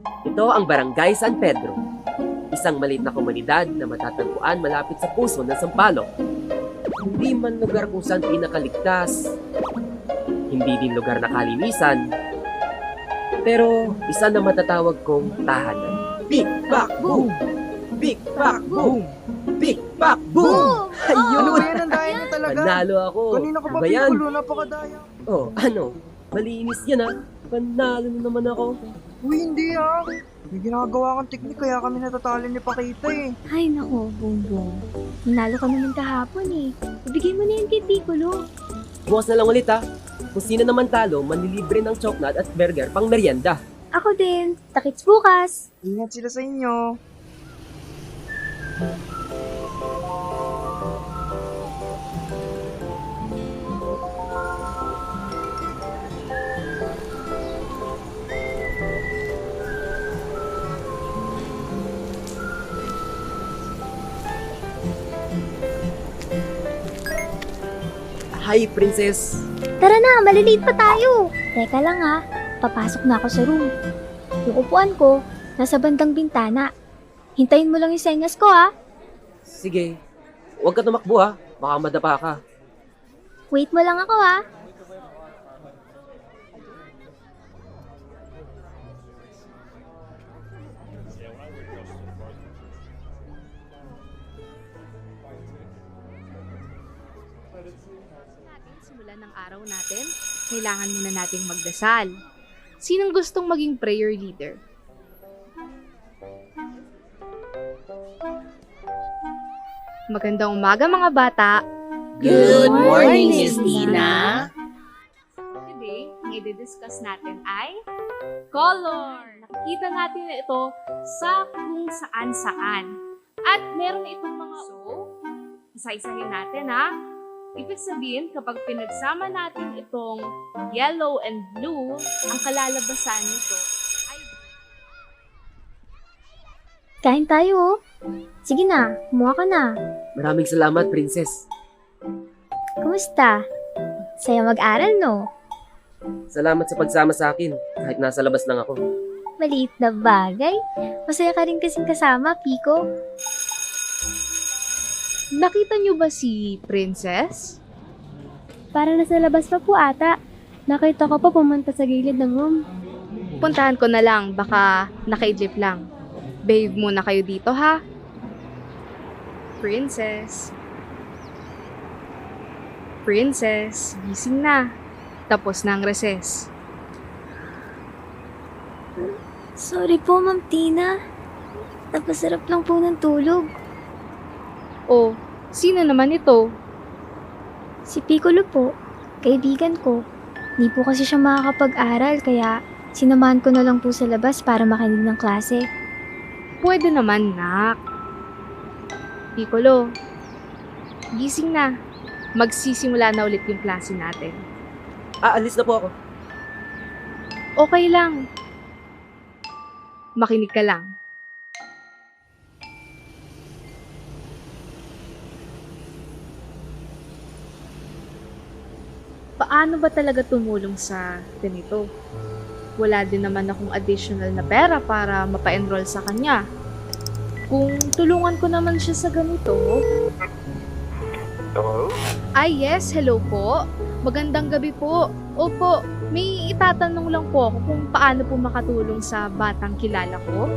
Ito ang Barangay San Pedro, isang maliit na komunidad na matatagpuan malapit sa puso ng Sampaloc. Hindi man lugar kung saan pinakaligtas, hindi din lugar na kalinisan, pero isa na matatawag kong tahanan. Big Back Boom! Big Back Boom! Big Back Boom! Ano Ayun! ba yan? Ang daya niya talaga. Panalo ako! Kanina ko Ano pa ba yan? pinulo, napakadaya. Oh, ano? Malinis yan ah. Panalo na naman ako. Uy, hindi ah. May ginagawa kang teknik kaya kami natatalo ni Pakita eh. Ay nako, Bongbong. Nanalo ka naman kahapon eh. Ibigay mo na yan kay Piccolo. Bukas na lang ulit ah. Kung sino naman talo, manlilibre ng chocolate at burger pang merienda. Ako din. Takits bukas. Ingat sila sa inyo. Hi, princess! Tara na, maliliit pa tayo. Teka lang ha. Papasok na ako sa room. Yung upuan ko, nasa bandang bintana. Hintayin mo lang yung senyas ko ha. Sige, huwag ka tumakbo ha. Baka madapa ka. Wait mo lang ako ha. Simula ng araw natin, kailangan muna nating magdasal. Sinong gustong maging prayer leader? Magandang umaga mga bata. Good morning, Miss Tina. Today, ang i-discuss natin ay color. Nakikita natin ito sa kung saan-saan. At meron itong mga isa-isahin natin ha. Ibig sabihin, kapag pinagsama natin itong yellow and blue, ang kalalabasan nito ay... Kain tayo oh. Sige na, kumuha ka na. Maraming salamat, princess. Kumusta? Saya mag-aral no? Salamat sa pagsama sa akin, kahit nasa labas lang ako. Maliit na bagay. Masaya ka rin kasing kasama, Pico. Nakita niyo ba si Princess? Para nasa labas pa po ata. Nakita ko pa pumunta sa gilid ng room. Puntahan ko na lang, baka nakaidlip lang. Babe muna kayo dito ha. Princess. Princess, gising na. Tapos na ang recess. Sorry po, Ma'am Tina. Napasarap lang po ng tulog. Oh, sino naman ito? Si Piccolo po, kaibigan ko. Di po kasi siya makakapag-aral kaya sinamahan ko na lang po sa labas para makinig ng klase. Pwede naman, nak. Piccolo, gising na. Magsisimula na ulit yung klase natin. Alis na po ako. Okay lang. Makinig ka lang. Paano ba talaga tumulong sa ganito? Wala din naman akong additional na pera para mapa-enroll sa kanya. Kung tulungan ko naman siya sa ganito... Hello? Ay yes, hello po. Magandang gabi po. Opo, may itatanong lang po ako kung paano po makatulong sa batang kilala ko.